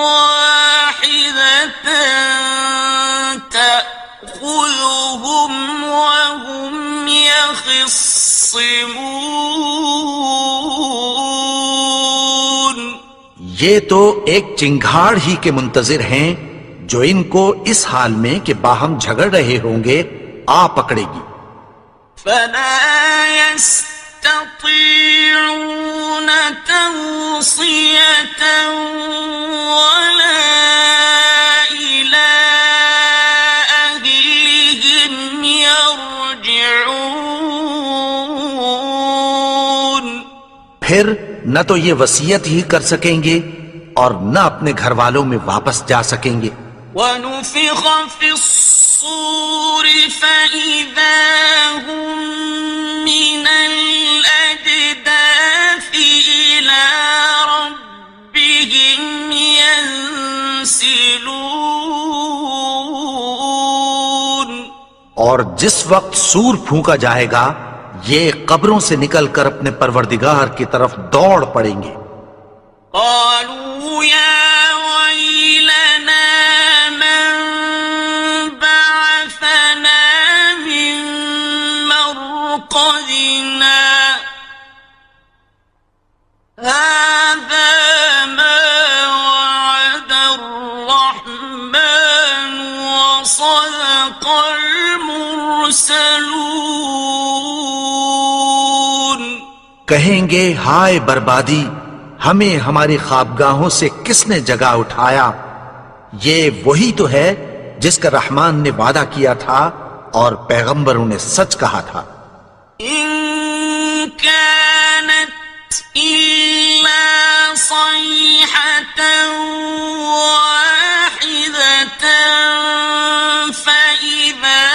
وَاحِدَةً تَأْخُذُهُمْ وَهُمْ يَخِصِّمُونَ، یہ تو ایک چنگھاڑ ہی کے منتظر ہیں جو ان کو اس حال میں کہ باہم جھگڑ رہے ہوں گے آ پکڑے گی۔ فَلَا يَسْتَطِيعُونَ تَوْصِيَةً وَلَا إِلَىٰ أَهْلِهِمْ يَرْجِعُونَ، پھر نہ تو یہ وصیت ہی کر سکیں گے اور نہ اپنے گھر والوں میں واپس جا سکیں گے۔ وَنُفِخَ فِي الصُّورِ فَإِذَا هُم مِّنَ الْأَجْدَاثِ إِلَىٰ رَبِّهِمْ يَنسِلُونَ، اور جس وقت سور پھونکا جائے گا یہ قبروں سے نکل کر اپنے پروردگار کی طرف دوڑ پڑیں گے۔ قالوا يا ويلنا من بعثنا من مرقدنا هذا ما وعد الرحمن وصدق المرسلون، کہیں گے ہائے بربادی، ہمیں ہماری خوابگاہوں سے کس نے جگا اٹھایا، یہ وہی تو ہے جس کا رحمان نے وعدہ کیا تھا اور پیغمبروں نے سچ کہا تھا۔ إن كانت إلا صيحة واحدة فإذا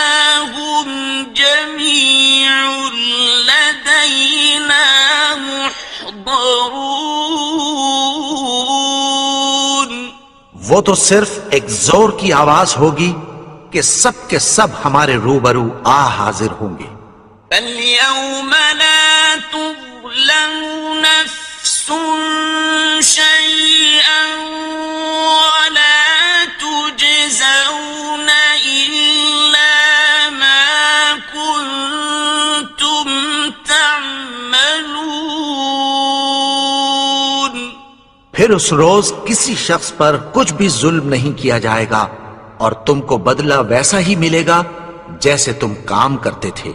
هم جميع لدينا محضرون، وہ تو صرف ایک زور کی آواز ہوگی کہ سب کے سب ہمارے روبرو آ حاضر ہوں گے۔ فَالْيَوْمَ لَا تُظْلَمُ نَفْسٌ شَيْئًا وَلَا تُجْزَوْنَ إِلَّا مَا كُنتُمْ تَعْمَلُونَ، پھر اس روز کسی شخص پر کچھ بھی ظلم نہیں کیا جائے گا اور تم کو بدلہ ویسا ہی ملے گا جیسے تم کام کرتے تھے۔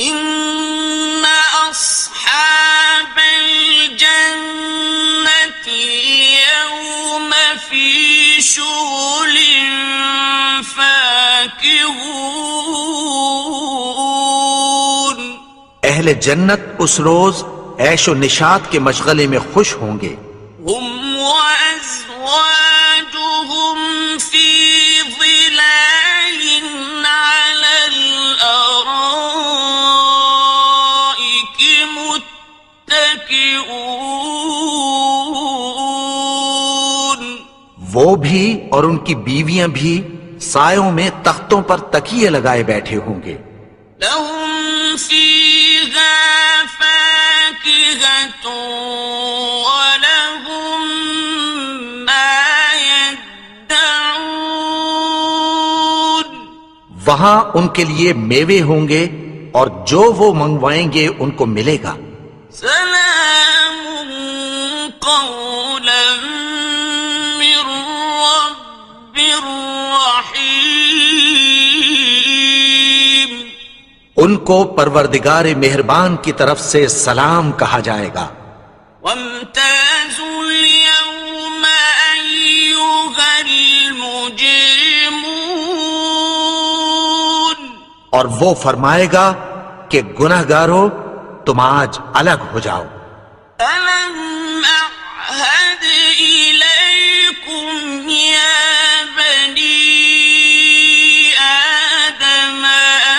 إِنَّ أَصْحَابَ الْجَنَّةِ الْيَوْمَ فِي شُغُلٍ فَاكِهُونَ، اہل جنت اس روز عیش و نشاط کے مشغلے میں خوش ہوں گے۔ هُمْ وَأَزْوَاجُهُمْ فِي ظِلَالٍ عَلَى الْأَرَائِكِ مُتَّكِئُونَ، وہ بھی اور ان کی بیویاں بھی سایوں میں تختوں پر تکیے لگائے بیٹھے ہوں گے۔ لَهُمْ فِيهَا فَاكِهَةٌ وَلَهُمْ مَا يَدَّعُونَ، وہاں ان کے لیے میوے ہوں گے اور جو وہ منگوائیں گے ان کو ملے گا۔ سلام قولا من رب رحیم، ان کو پروردگار مہربان کی طرف سے سلام کہا جائے گا۔ وامتازوا اليوم مجرمون اور وہ فرمائے گا کہ گنہگارو تم آج الگ ہو جاؤ. ألم أعهد إليكم يا بني آدم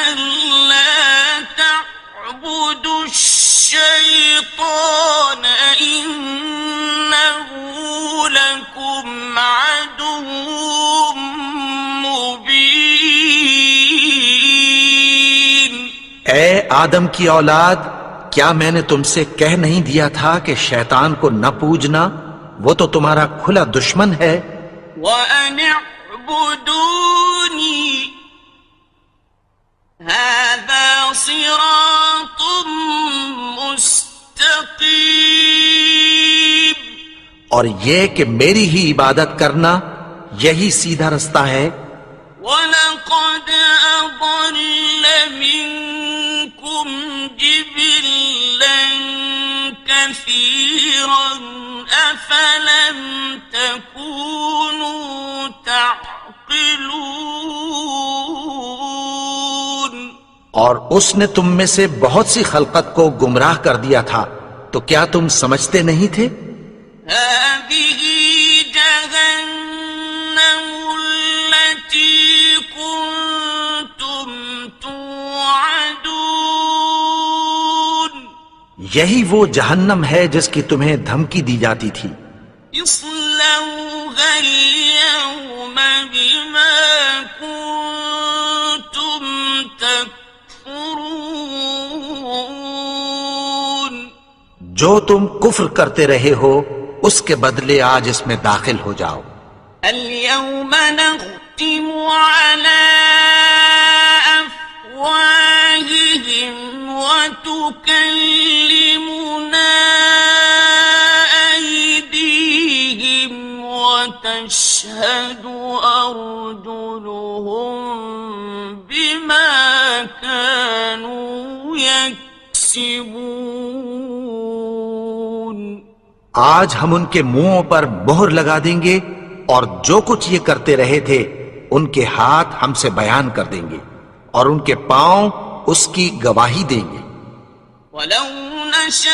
ألا تعبدوا الشيطان إنه لكم عدو مبين. اے آدم کی اولاد، کیا میں نے تم سے کہہ نہیں دیا تھا کہ شیطان کو نہ پوجنا، وہ تو تمہارا کھلا دشمن ہے. وَأَنِ اعْبُدُونِي هَذَا صِرَاطٌ مُسْتَقِيمٌ. اور یہ کہ میری ہی عبادت کرنا یہی سیدھا رستہ ہے. وَلَقَدْ أَضَلَّ مِنكُمْ جِبِلًّا كَثِيرًا أَفَلَمْ تَكُونُوا تَعْقِلُونَ. اور اس نے تم میں سے بہت سی خلقت کو گمراہ کر دیا تھا، تو کیا تم سمجھتے نہیں تھے؟ هذه جهنم التي كنتم توعدون. یہی وہ جہنم ہے جس کی تمہیں دھمکی دی جاتی تھی. اصلوها اليوم بما كنتم تكفرون. جو تم کفر کرتے رہے ہو اس کے بدلے آج اس میں داخل ہو جاؤ. اليوم نختم على أفواههم وتكلمنا أيديهم وتشهد أرجلهم بما كانوا يكسبون. آج ہم ان کے منہوں پر مہر لگا دیں گے اور جو کچھ یہ کرتے رہے تھے ان کے ہاتھ ہم سے بیان کر دیں گے اور ان کے پاؤں اس کی گواہی دیں گے. وَلَوْ نَشَاءُ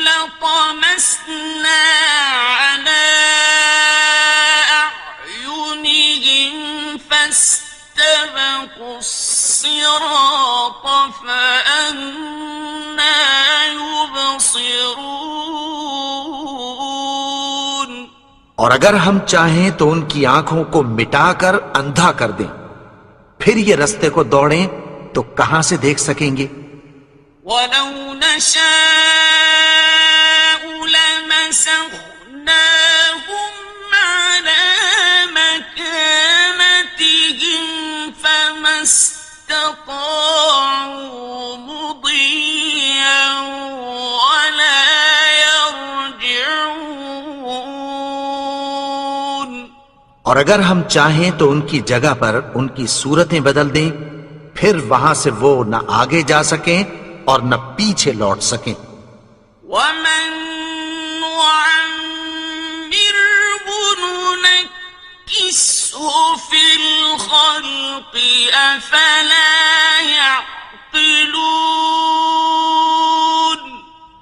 لَطَمَسْنَا عَلَىٰ أَعْيُنِهِمْ فَاسْتَبَقُوا الصِّرَاطَ فَأَنَّىٰ يُبْصِرُونَ. اور اگر ہم چاہیں تو ان کی آنکھوں کو مٹا کر اندھا کر دیں، پھر یہ رستے کو دوڑیں تو کہاں سے دیکھ سکیں گے؟ وَلَوْ نَشَاءُ لَمَسَخْنَاهُمْ عَلَىٰ مَكَانَتِهِمْ فَمَا اسْتَطَاعُوا مُضِيًّا وَلَا يَرْجِعُونَ. اور اگر ہم چاہیں تو ان کی جگہ پر ان کی صورتیں بدل دیں، پھر وہاں سے وہ نہ آگے جا سکیں اور نہ پیچھے لوٹ سکیں. وَمَن نُّعَمِّرْهُ نُنَكِّسْهُ فِي الْخَلْقِ أَفَلَا يَعْقِلُونَ.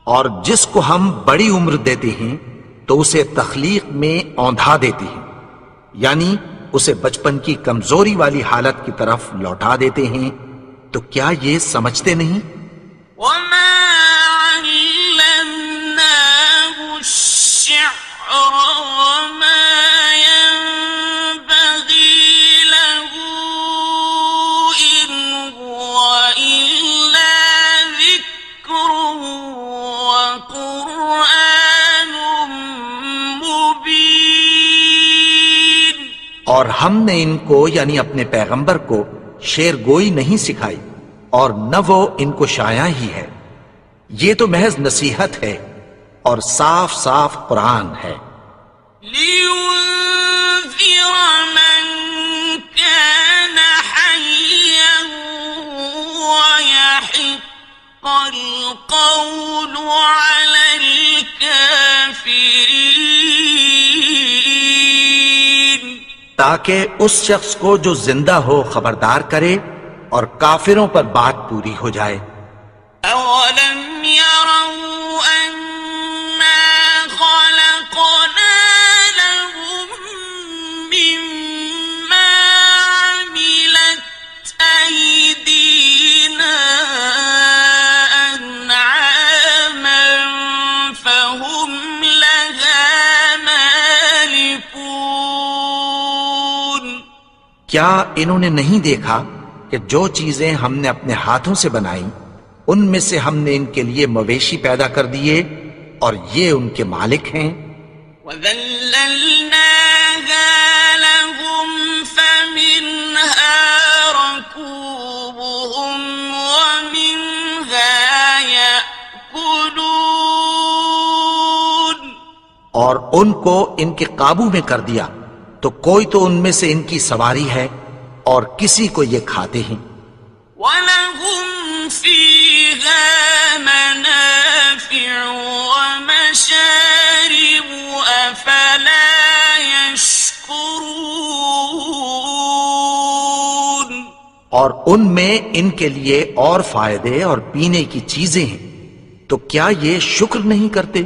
اور جس کو ہم بڑی عمر دیتے ہیں تو اسے تخلیق میں اوندھا دیتے ہیں، یعنی اسے بچپن کی کمزوری والی حالت کی طرف لوٹا دیتے ہیں. تو کیا یہ سمجھتے نہیں؟ وَمَا عَلَّمْنَاهُ الشِّعْرَ وَمَا يَنبَغِي لَهُ إِنْ هُوَ إِلَّا ذِكْرٌ وَقُرْآنٌ مُبِينٌ. اور ہم نے ان کو یعنی اپنے پیغمبر کو شعر گوئی نہیں سکھائی اور نہ وہ ان کو شایع ہی ہے. یہ تو محض نصیحت ہے اور صاف صاف قرآن ہے. لِيُنذِرَ مَن كَانَ حَيًّا وَيَحِقَّ الْقَوْلُ عَلَى الْكَافِرِينَ. تاکہ اس شخص کو جو زندہ ہو خبردار کرے اور کافروں پر بات پوری ہو جائے۔ أولم يروا أنا خلقنا لهم مما عملت أيدينا أنعاما فهم لها مالكون۔ کیا انہوں نے نہیں دیکھا کہ جو چیزیں ہم نے اپنے ہاتھوں سے بنائیں ان میں سے ہم نے ان کے لیے مویشی پیدا کر دیے اور یہ ان کے مالک ہیں۔ وَذَلَّلْنَاهَا لَهُمْ فَمِنْهَا رَكُوبُهُمْ وَمِنْهَا يَأْكُلُونَ، اور ان کو ان کے قابو میں کر دیا تو کوئی تو ان میں سے ان کی سواری ہے اور کسی کو یہ کھاتے ہیں۔ وَلَهُمْ فِيهَا مَنَافِعُ وَمَشَارِبُ أَفَلَا يَشْكُرُونَ۔ اور ان میں ان کے لیے اور فائدے اور پینے کی چیزیں ہیں، تو کیا یہ شکر نہیں کرتے؟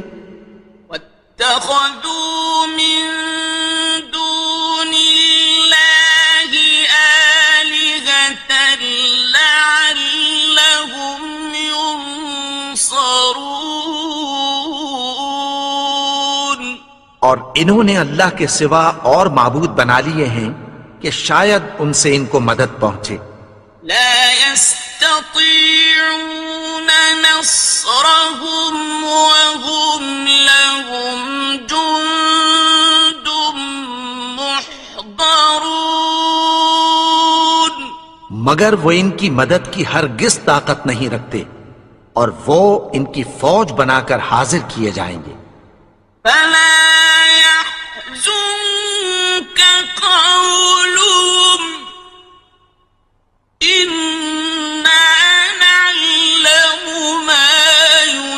وَاتَّخَذُوا مِن دُونِ اللَّهِ آلِهَةً لَعَلَّهُمْ يُنصَرُونَ۔ اور انہوں نے اللہ کے سوا اور معبود بنا لیے ہیں کہ شاید ان سے ان کو مدد پہنچے۔ لا يستطيعون نصرهم وهم لهم جند محضرون۔ مگر وہ ان کی مدد کی ہرگز طاقت نہیں رکھتے اور وہ ان کی فوج بنا کر حاضر کیے جائیں گے۔ فلا يحزنك قولهم إنا نعلم ما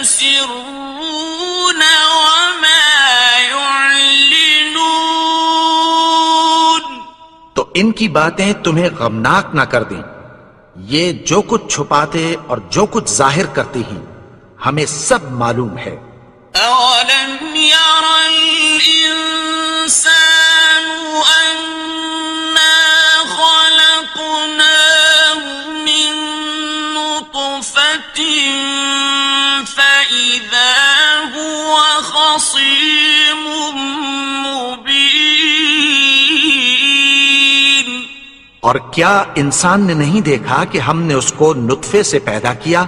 يسرون وما يعلنون۔ تو ان کی باتیں تمہیں غمناک نہ کر دیں، یہ جو کچھ چھپاتے اور جو کچھ ظاہر کرتے ہیں ہمیں سب معلوم ہے۔ أولم ير الإنسان أنا خلقناه من نطفة فإذا هو خصيم مبين۔ اور کیا انسان نے نہیں دیکھا کہ ہم نے اس کو نطفے سے پیدا کیا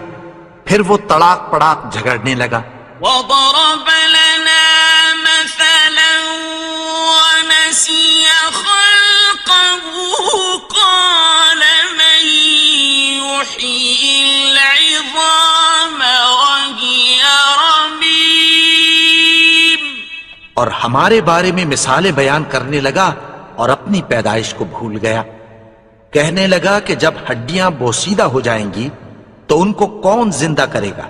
پھر وہ تڑاک پڑاک جھگڑنے لگا۔ وضرب لنا مثلا ونسي خلقه قال من يحيي العظام وهي رميم۔ اور ہمارے بارے میں مثالیں بیان کرنے لگا اور اپنی پیدائش کو بھول گیا۔ کہنے لگا کہ جب ہڈیاں بوسیدہ ہو جائیں گی تو ان کو کون زندہ کرے گا؟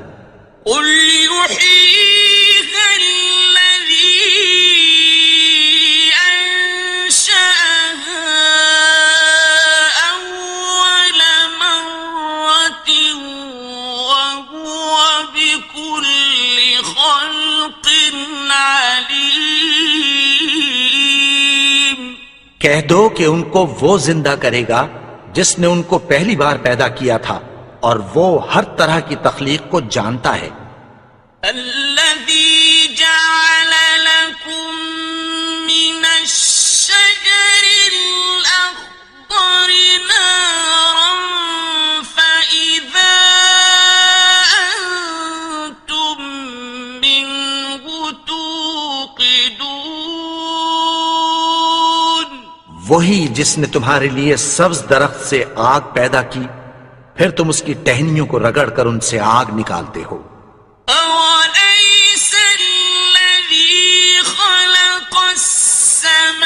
قل يحييها الذي أنشأها أول مرة وهو بكل خلق عليم۔ کہہ دو کہ ان کو وہ زندہ کرے گا جس نے ان کو پہلی بار پیدا کیا تھا اور وہ ہر طرح کی تخلیق کو جانتا ہے۔ الذي جعل لكم من الشجر الأخضر نارا فإذا أنتم منه توقدون۔ وہی جس نے تمہارے لیے سبز درخت سے آگ پیدا کی پھر تم اس کی ٹہنیوں کو رگڑ کر ان سے آگ نکالتے ہو۔ أوليس الذي خلق السماوات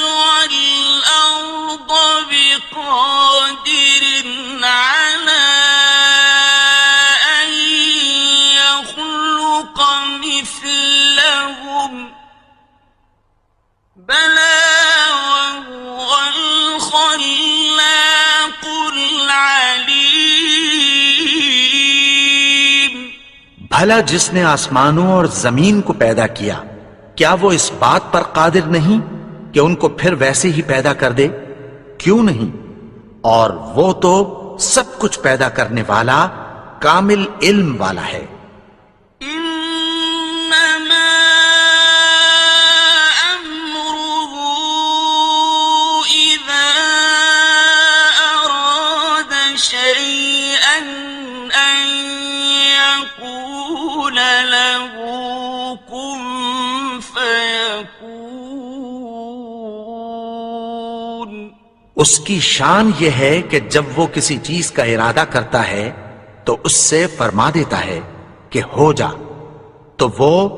والأرض بقادر على أن يخلق مثلهم بلى بھلا جس نے آسمانوں اور زمین کو پیدا کیا کیا وہ اس بات پر قادر نہیں کہ ان کو پھر ویسے ہی پیدا کر دے؟ کیوں نہیں؟ اور وہ تو سب کچھ پیدا کرنے والا کامل علم والا ہے۔ إنما أمره إذا أراد شيئا أن يقول له كن فيكون۔ اس کی شان یہ ہے کہ جب وہ کسی چیز کا ارادہ کرتا ہے تو اس سے فرما دیتا ہے کہ ہو جا، تو وہ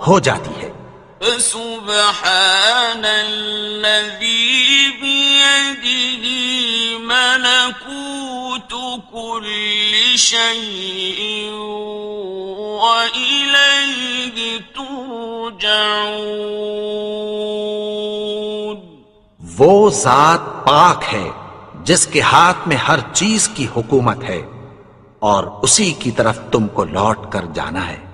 ہو جاتی ہے۔ فسبحان الذي بيده ملكوت كل شيء وإليه ترجعون۔ وہ ذات پاک ہے جس کے ہاتھ میں ہر چیز کی حکومت ہے اور اسی کی طرف تم کو لوٹ کر جانا ہے۔